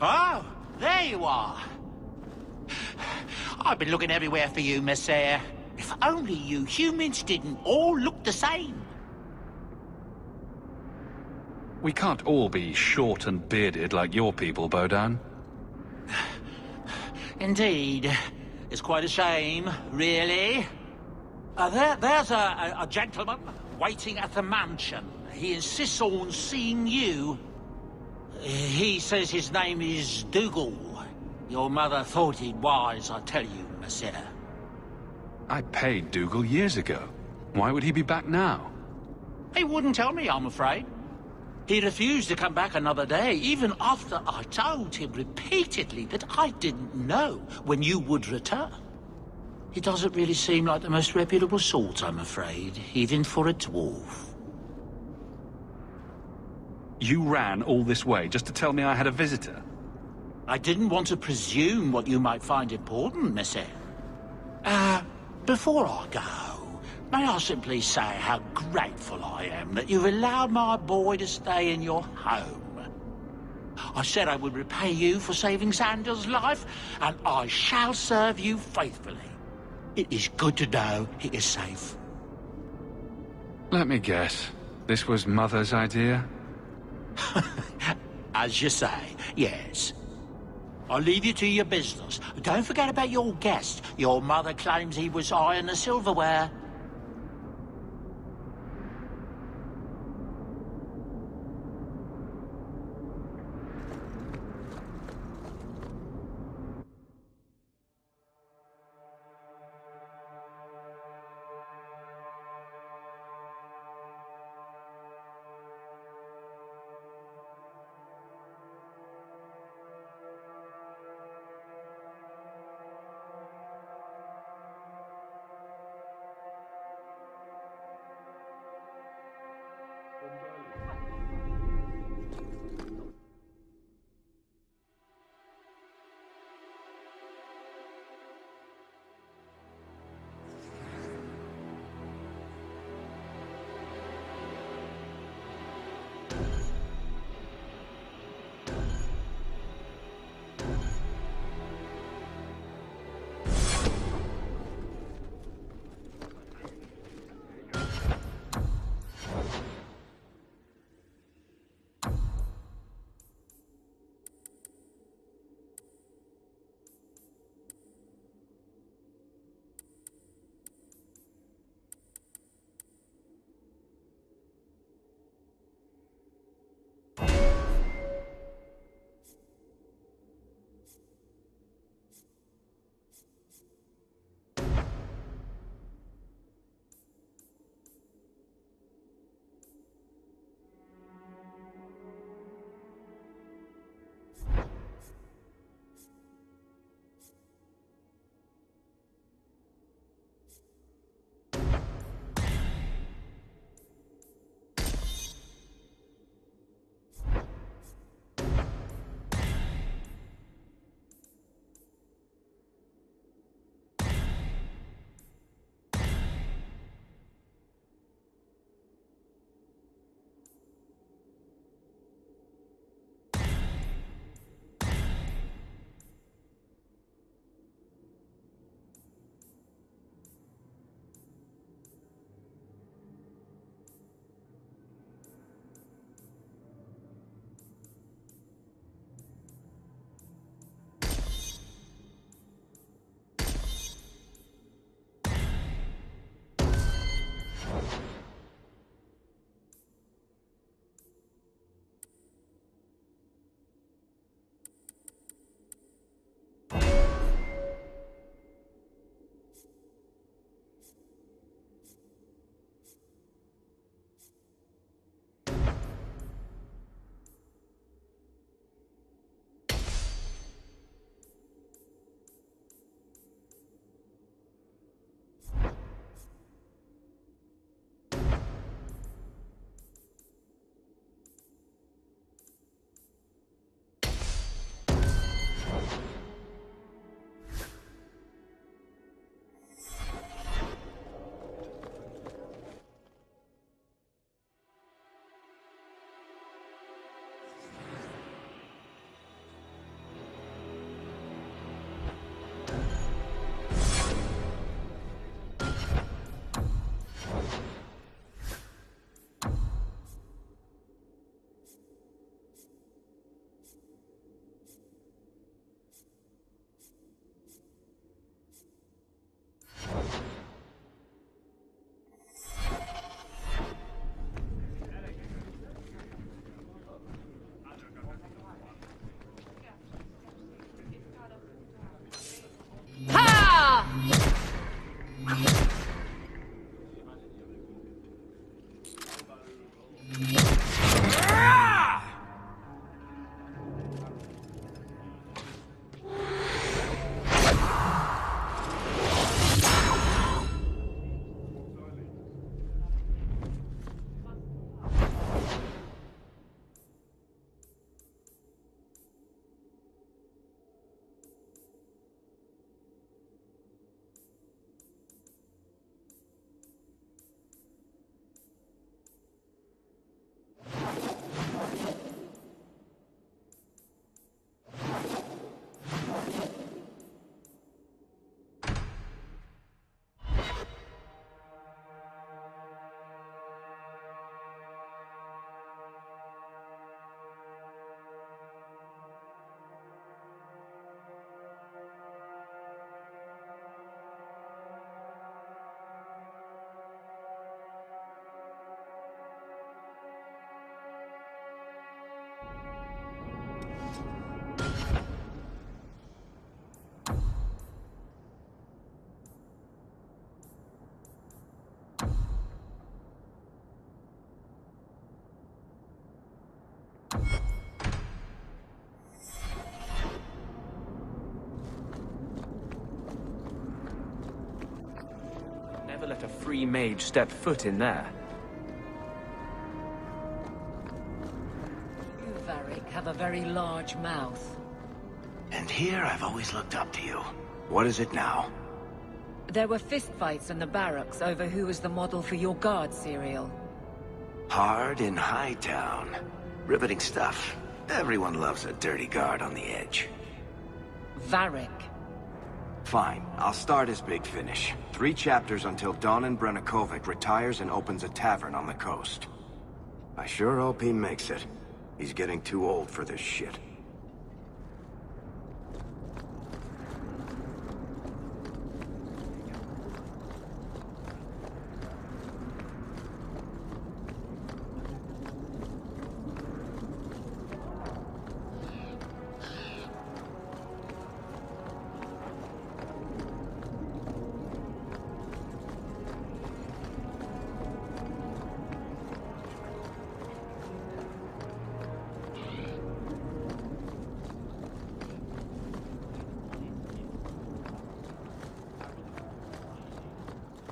Oh, there you are. I've been looking everywhere for you, Mystyra. If only you humans didn't all look the same. We can't all be short and bearded like your people, Bodan. Indeed. It's quite a shame, really. There's a gentleman waiting at the mansion. He insists on seeing you. He says his name is Dougal. Your mother thought it wise, I tell you, Mystyra. I paid Dougal years ago. Why would he be back now? He wouldn't tell me, I'm afraid. He refused to come back another day, even after I told him repeatedly that I didn't know when you would return. He doesn't really seem like the most reputable sort, I'm afraid, even for a dwarf. You ran all this way just to tell me I had a visitor? I didn't want to presume what you might find important, Mystyra. Before I go, may I simply say how grateful I am that you've allowed my boy to stay in your home. I said I would repay you for saving Xander's life, and I shall serve you faithfully. It is good to know he is safe. Let me guess. This was Mother's idea? As you say, yes. I'll leave you to your business. Don't forget about your guest. Your mother claims he was eyeing the silverware. let a free mage step foot in there. You, Varric, have a very large mouth. And here I've always looked up to you. What is it now? There were fistfights in the barracks over who was the model for your guard cereal. Hard in Hightown. Riveting stuff. Everyone loves a dirty guard on the edge. Varric. Fine, I'll start as Big Finish. 3 chapters until Donan Brennakovic retires and opens a tavern on the coast. I sure hope he makes it. He's getting too old for this shit.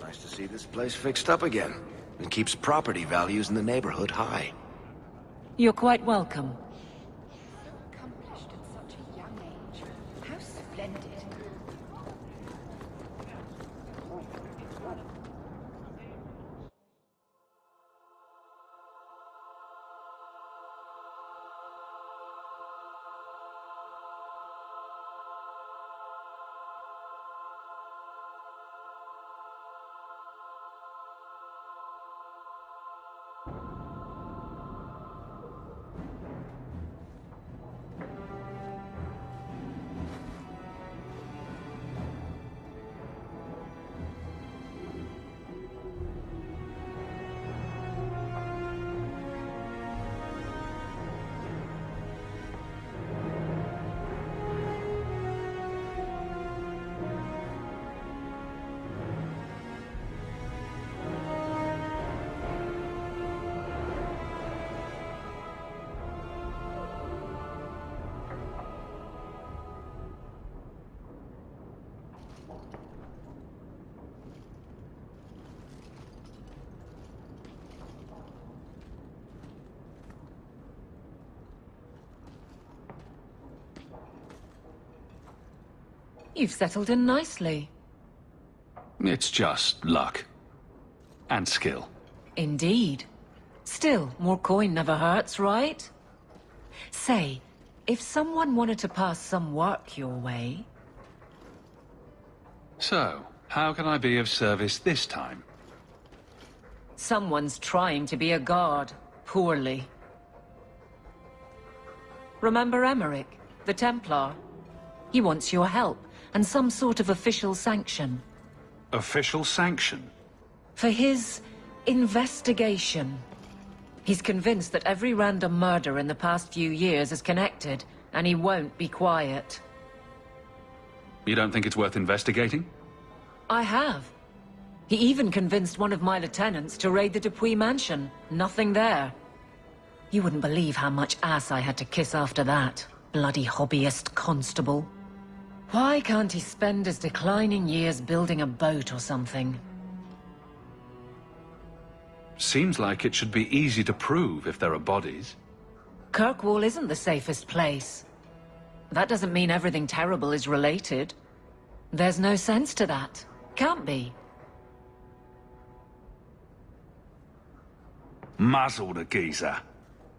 Nice to see this place fixed up again. It keeps property values in the neighborhood high. You're quite welcome. Accomplished at such a young age. How splendid. You've settled in nicely. It's just luck. And skill. Indeed. Still, more coin never hurts, right? Say, if someone wanted to pass some work your way... So, how can I be of service this time? Someone's trying to be a guard, poorly. Remember Emmerich, the Templar? He wants your help, and some sort of official sanction. Official sanction? For his investigation. He's convinced that every random murder in the past few years is connected, and he won't be quiet. You don't think it's worth investigating? I have. He even convinced one of my lieutenants to raid the Dupuis mansion. Nothing there. You wouldn't believe how much ass I had to kiss after that. Bloody hobbyist constable. Why can't he spend his declining years building a boat or something? Seems like it should be easy to prove if there are bodies. Kirkwall isn't the safest place. That doesn't mean everything terrible is related. There's no sense to that. Can't be. Muzzle the geezer.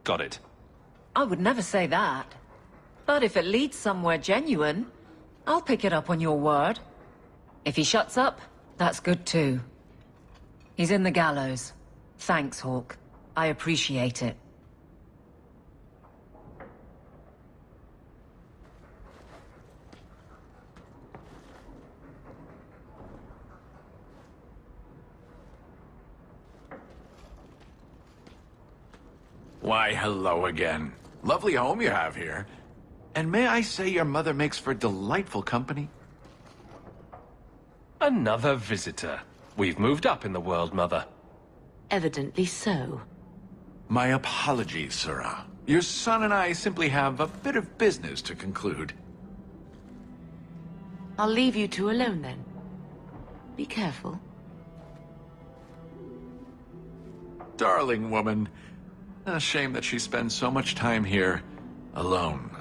Got it. I would never say that. But if it leads somewhere genuine, I'll pick it up on your word. If he shuts up, that's good too. He's in the gallows. Thanks, Hawk. I appreciate it. Why, hello again. Lovely home you have here. And may I say your mother makes for delightful company? Another visitor. We've moved up in the world, Mother. Evidently so. My apologies, Sirrah. Your son and I simply have a bit of business to conclude. I'll leave you two alone then. Be careful. Darling woman. A shame that she spends so much time here alone.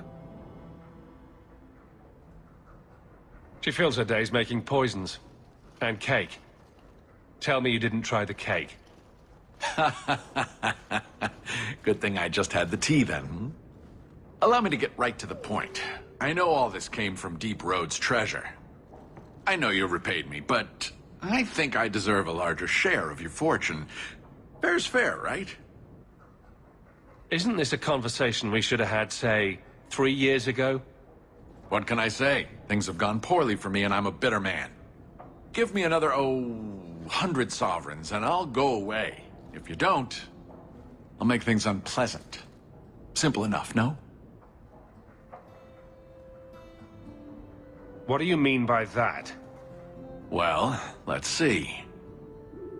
She fills her days making poisons. And cake. Tell me you didn't try the cake. Good thing I just had the tea then. Hmm? Allow me to get right to the point. I know all this came from Deep Road's treasure. I know you repaid me, but I think I deserve a larger share of your fortune. Fair's fair, right? Isn't this a conversation we should have had, say, 3 years ago? What can I say? Things have gone poorly for me and I'm a bitter man. Give me another, 100 sovereigns and I'll go away. If you don't, I'll make things unpleasant. Simple enough, no? What do you mean by that? Well, let's see.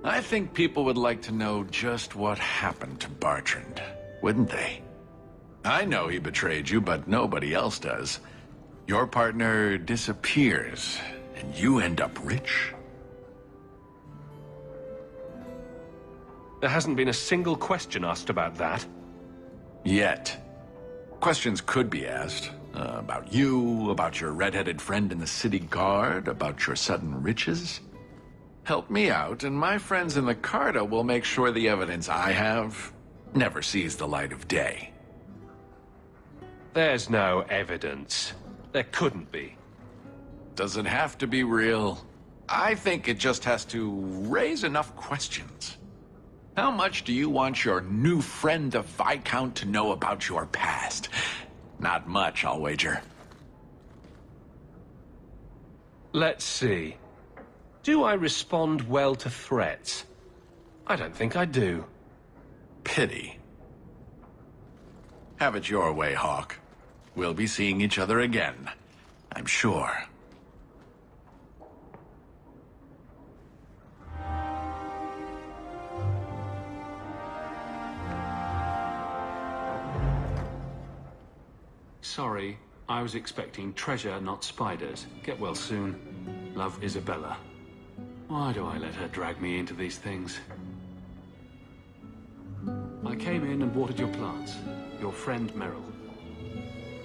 I think people would like to know just what happened to Bertrand, wouldn't they? I know he betrayed you, but nobody else does. Your partner disappears, and you end up rich? There hasn't been a single question asked about that. Yet. Questions could be asked. About you, about your red-headed friend in the city guard, about your sudden riches. Help me out, and my friends in the Carta will make sure the evidence I have never sees the light of day. There's no evidence. There couldn't be. Does it have to be real? I think it just has to raise enough questions. How much do you want your new friend, the Viscount, to know about your past? Not much, I'll wager. Let's see. Do I respond well to threats? I don't think I do. Pity. Have it your way, Hawk. We'll be seeing each other again, I'm sure. Sorry, I was expecting treasure, not spiders. Get well soon. Love, Isabella. Why do I let her drag me into these things? I came in and watered your plants. Your friend Merrill.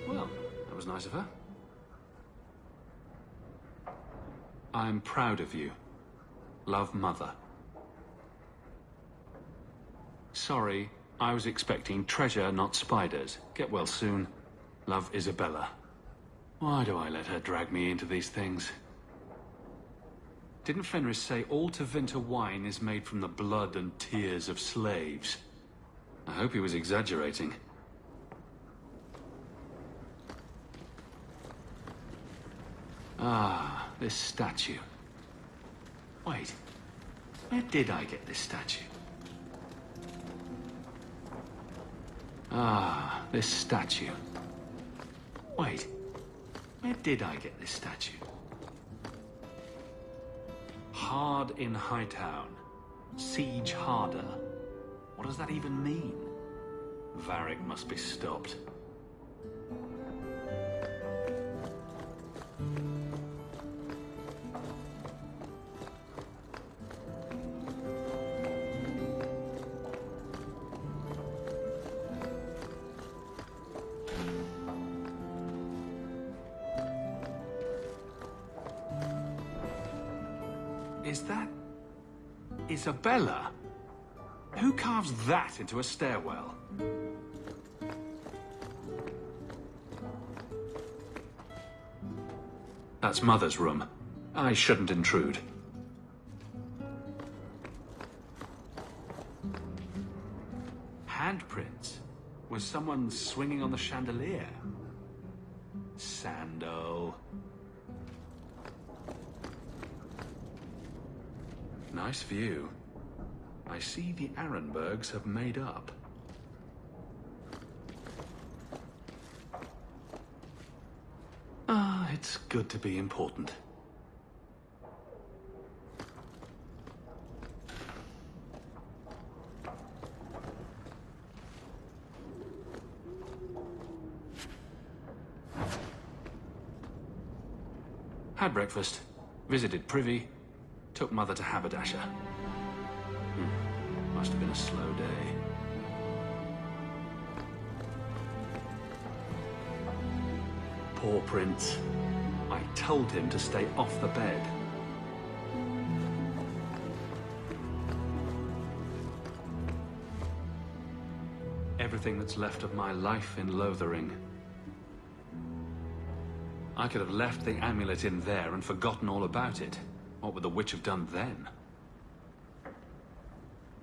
Well, that was nice of her. I'm proud of you. Love, Mother. Sorry, I was expecting treasure, not spiders. Get well soon. Love, Isabella. Why do I let her drag me into these things? Didn't Fenris say all Tevinter wine is made from the blood and tears of slaves? I hope he was exaggerating. Ah, this statue. Wait, where did I get this statue? Ah, this statue. Wait, where did I get this statue? Hard in Hightown. Siege harder. What does that even mean? Varric must be stopped. Is that Isabella? Who carves that into a stairwell? That's Mother's room. I shouldn't intrude. Handprints? Was someone swinging on the chandelier? Sando. Nice view. I see the Arenbergs have made up. Ah, it's good to be important. Had breakfast, visited Privy, took Mother to Haberdasher. Must have been a slow day. Poor Prince. I told him to stay off the bed. Everything that's left of my life in Lothering. I could have left the amulet in there and forgotten all about it. What would the witch have done then?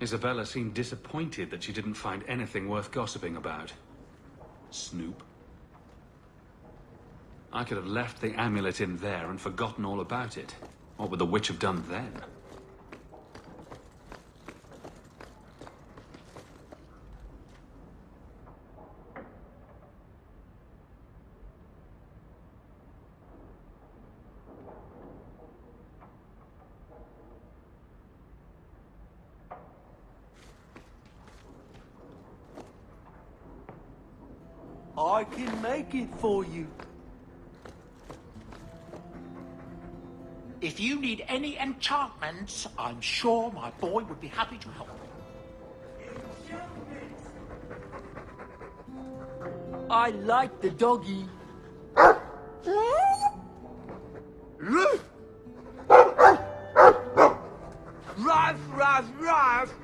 Isabella seemed disappointed that she didn't find anything worth gossiping about. Snoop. I could have left the amulet in there and forgotten all about it. What would the witch have done then? I can make it for you. If you need any enchantments, I'm sure my boy would be happy to help. I like the doggy. Ruff, ruff, ruff.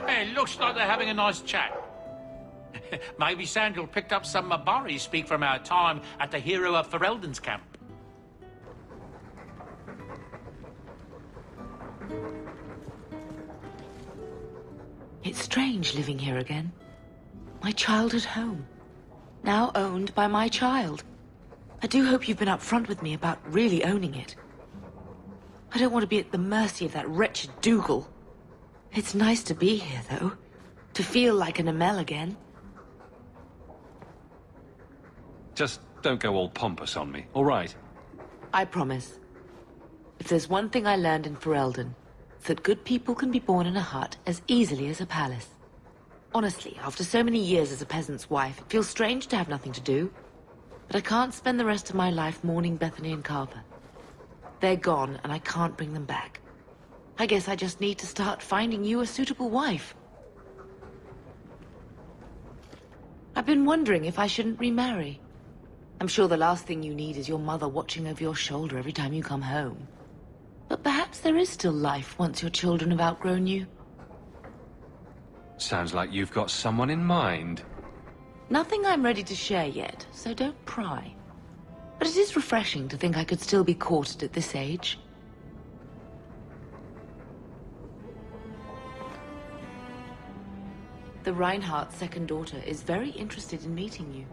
It looks like they're having a nice chat. Maybe Sandal picked up some Mabari speak from our time at the hero of Ferelden's camp. It's strange living here again. My childhood home. Now owned by my child. I do hope you've been upfront with me about really owning it. I don't want to be at the mercy of that wretched Dougal. It's nice to be here, though. To feel like an Amel again. Just don't go all pompous on me, all right? I promise. If there's one thing I learned in Ferelden, it's that good people can be born in a hut as easily as a palace. Honestly, after so many years as a peasant's wife, it feels strange to have nothing to do. But I can't spend the rest of my life mourning Bethany and Carver. They're gone, and I can't bring them back. I guess I just need to start finding you a suitable wife. I've been wondering if I shouldn't remarry. I'm sure the last thing you need is your mother watching over your shoulder every time you come home. But perhaps there is still life once your children have outgrown you. Sounds like you've got someone in mind. Nothing I'm ready to share yet, so don't pry. But it is refreshing to think I could still be courted at this age. The Reinhardt's second daughter is very interested in meeting you.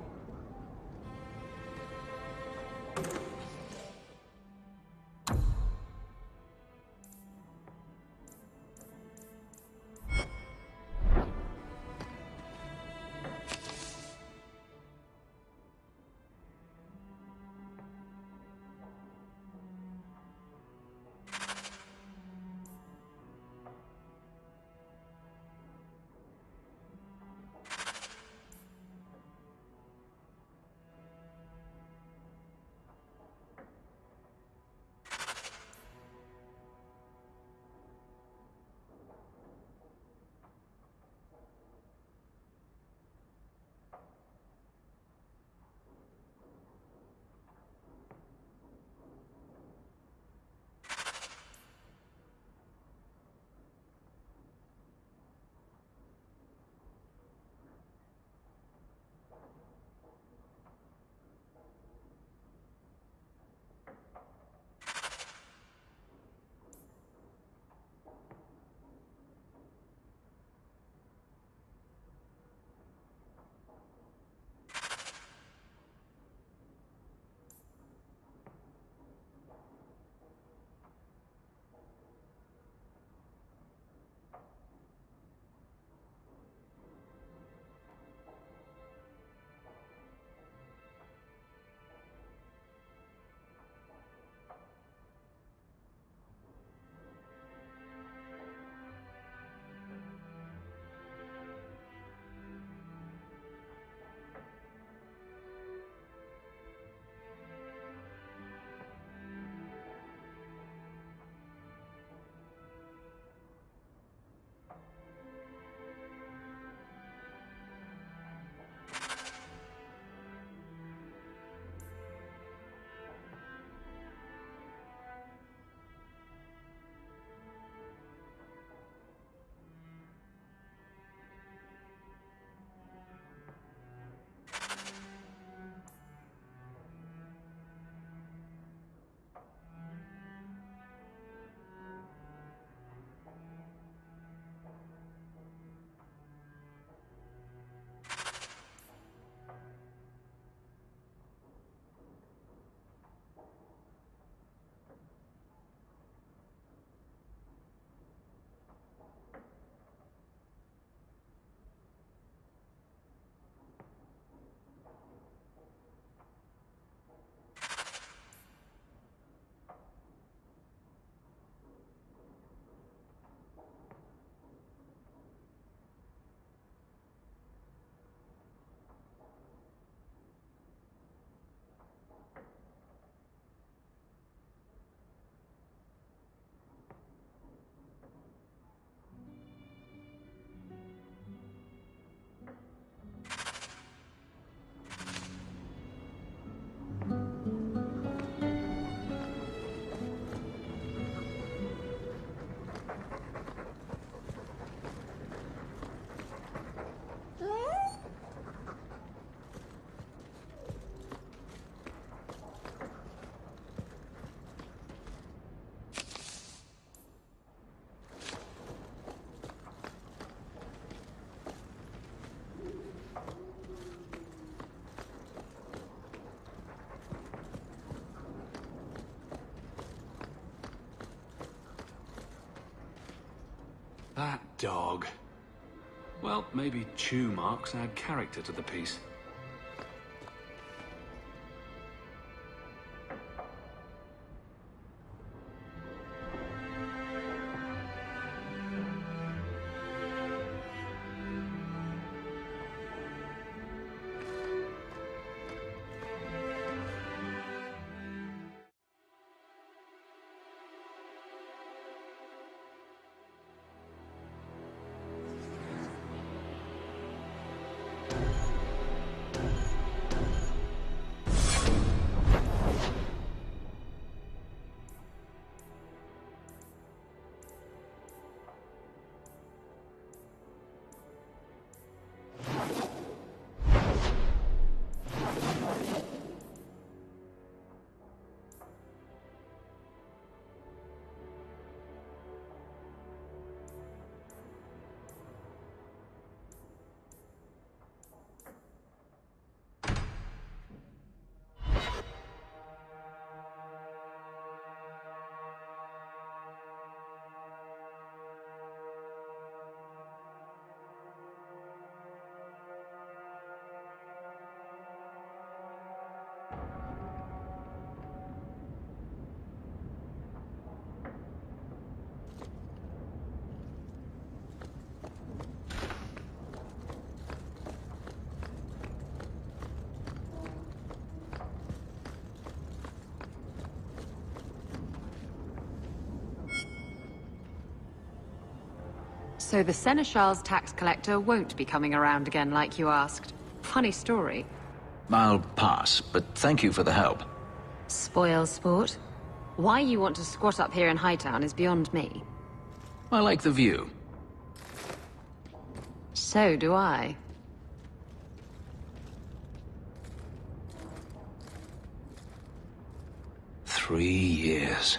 That dog. Well, maybe chew marks add character to the piece. So the Seneschal's tax collector won't be coming around again like you asked. Funny story. I'll pass, but thank you for the help. Spoil sport. Why you want to squat up here in Hightown is beyond me. I like the view. So do I. Three years.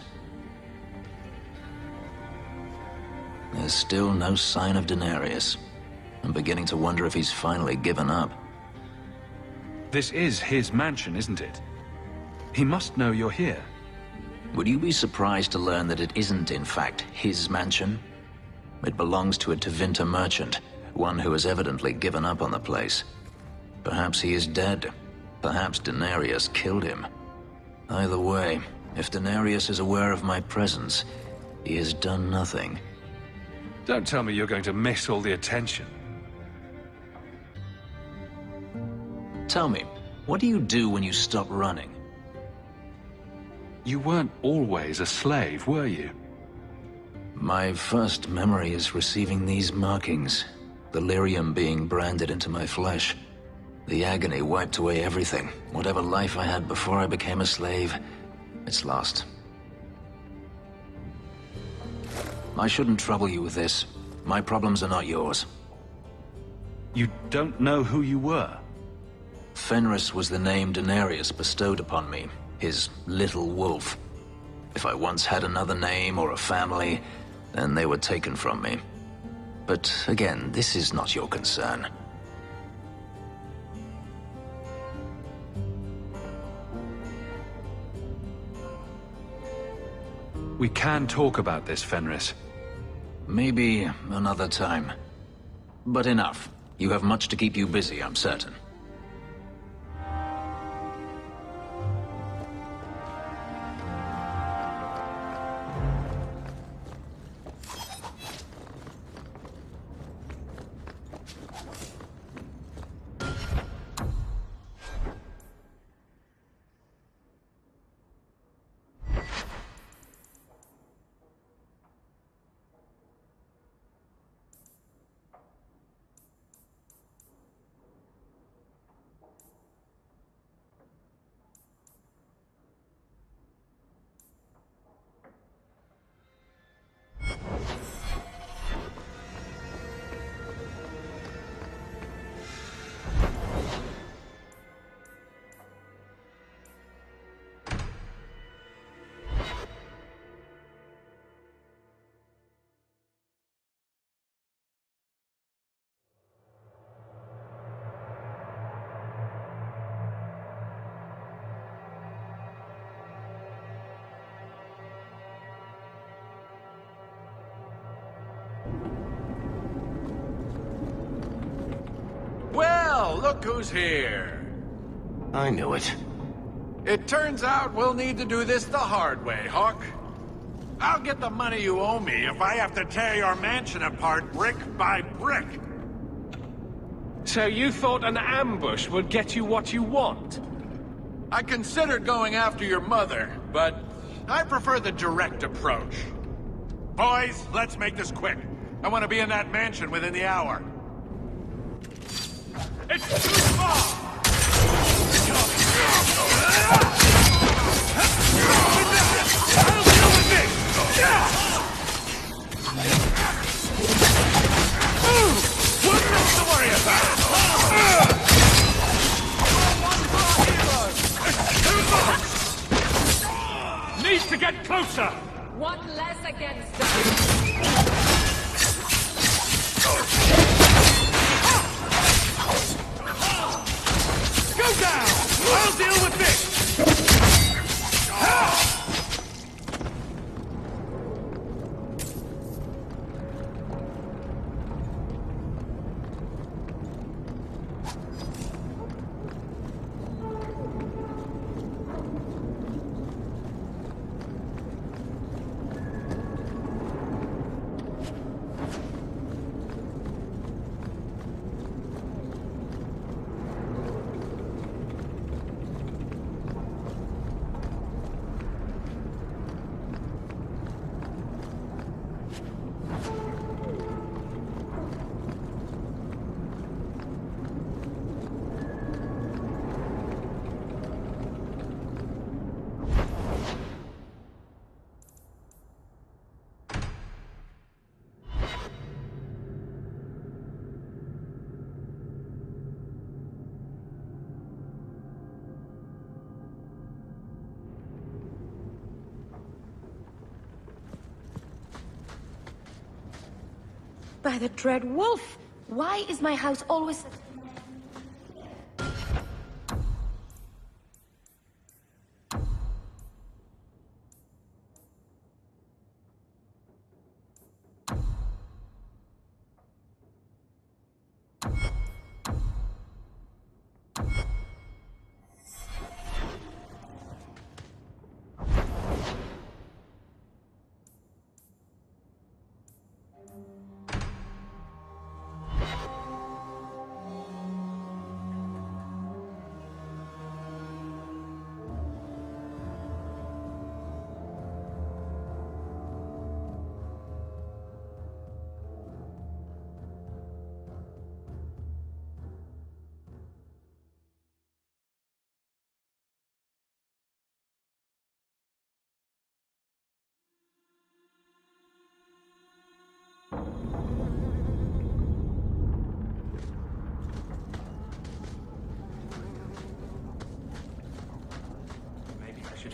There's still no sign of Denarius. I'm beginning to wonder if he's finally given up. This is his mansion, isn't it? He must know you're here. Would you be surprised to learn that it isn't, in fact, his mansion? It belongs to a Tevinter merchant, one who has evidently given up on the place. Perhaps he is dead. Perhaps Denarius killed him. Either way, if Denarius is aware of my presence, he has done nothing. Don't tell me you're going to miss all the attention. Tell me, what do you do when you stop running? You weren't always a slave, were you? My first memory is receiving these markings, the lyrium being branded into my flesh. The agony wiped away everything. Whatever life I had before I became a slave, it's lost. I shouldn't trouble you with this. My problems are not yours. You don't know who you were? Fenris was the name Denarius bestowed upon me, his little wolf. If I once had another name or a family, then they were taken from me. But again, this is not your concern. We can talk about this, Fenris. Maybe another time. But enough. You have much to keep you busy, I'm certain. look who's here. I knew it. It turns out we'll need to do this the hard way, Hawk. I'll get the money you owe me if I have to tear your mansion apart brick by brick. So you thought an ambush would get you what you want? I considered going after your mother, but I prefer the direct approach. Boys, let's make this quick. I want to be in that mansion within the hour. It's too far! I'll deal with this! What's else to worry about? Needs to get closer! One less against us. Go down! I'll deal with this! By the dread wolf! Why is my house always...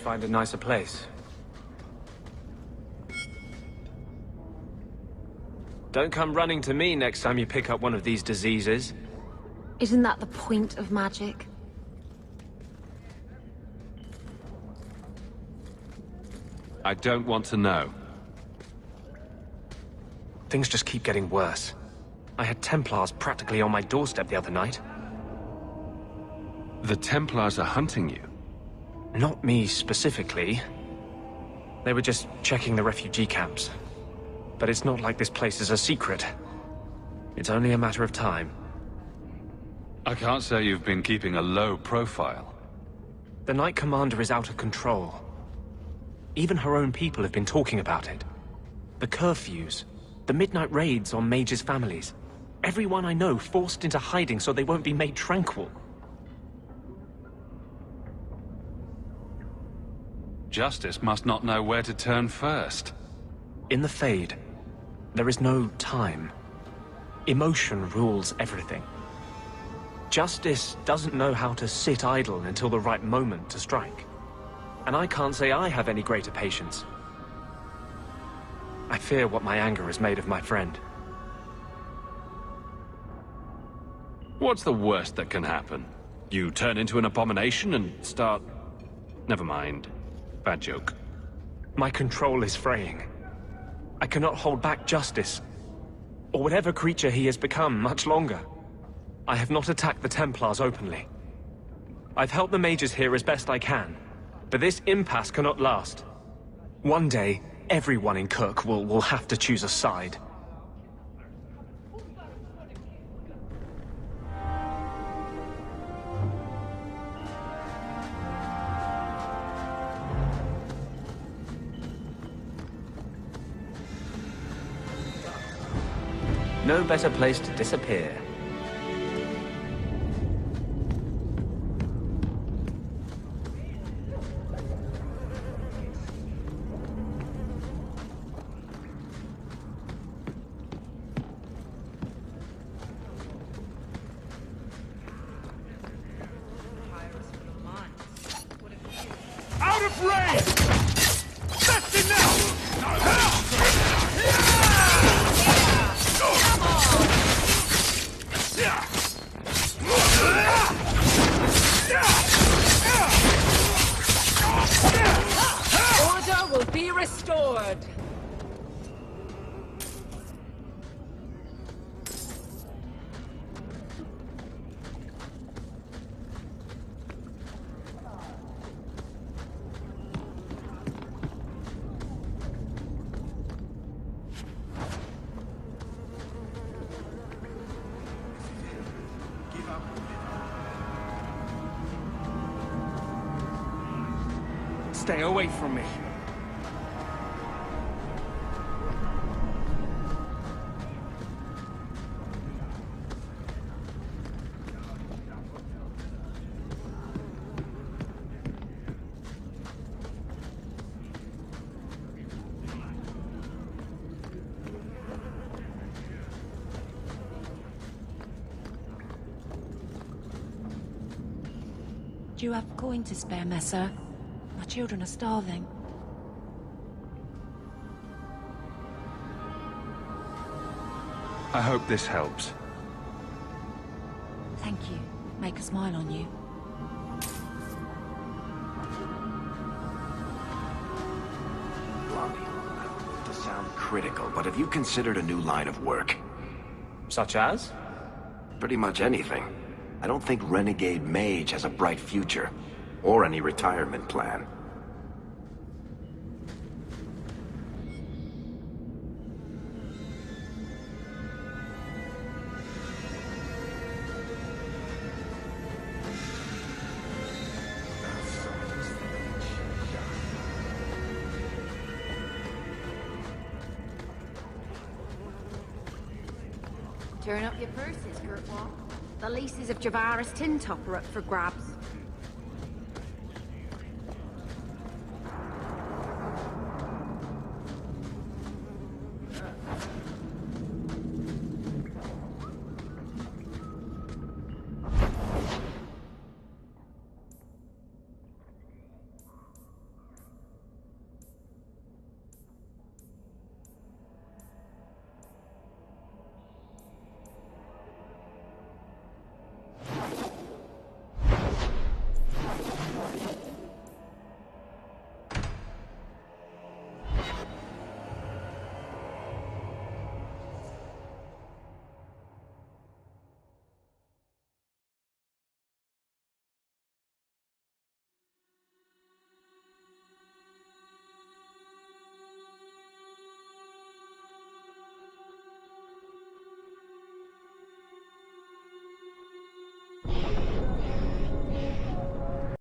Find a nicer place. Don't come running to me next time you pick up one of these diseases. Isn't that the point of magic? I don't want to know. Things just keep getting worse. I had Templars practically on my doorstep the other night. The Templars are hunting you? Not me specifically. They were just checking the refugee camps. But it's not like this place is a secret. It's only a matter of time. I can't say you've been keeping a low profile. The Knight Commander is out of control. Even her own people have been talking about it. The curfews, the midnight raids on mages' families. Everyone I know forced into hiding so they won't be made tranquil. Justice must not know where to turn first. In the Fade, there is no time. Emotion rules everything. Justice doesn't know how to sit idle until the right moment to strike. And I can't say I have any greater patience. I fear what my anger has made of my friend. What's the worst that can happen? You turn into an abomination and start... Never mind. Bad joke. My control is fraying. I cannot hold back Justice, or whatever creature he has become, much longer. I have not attacked the Templars openly. I've helped the mages here as best I can, but this impasse cannot last. One day, everyone in Kirk will have to choose a side. No better place to disappear. Out of range! That's enough! Order will be restored. Stay away from me. Do you have coin to spare, Messer? My children are starving. I hope this helps. Thank you. Make a smile on you. Blondie, I don't want to sound critical, but have you considered a new line of work? Such as? Pretty much anything. I don't think Renegade Mage has a bright future, or any retirement plan. Turn up your purses, Kurtwall. The leases of Javaris Tin Top are up for grabs.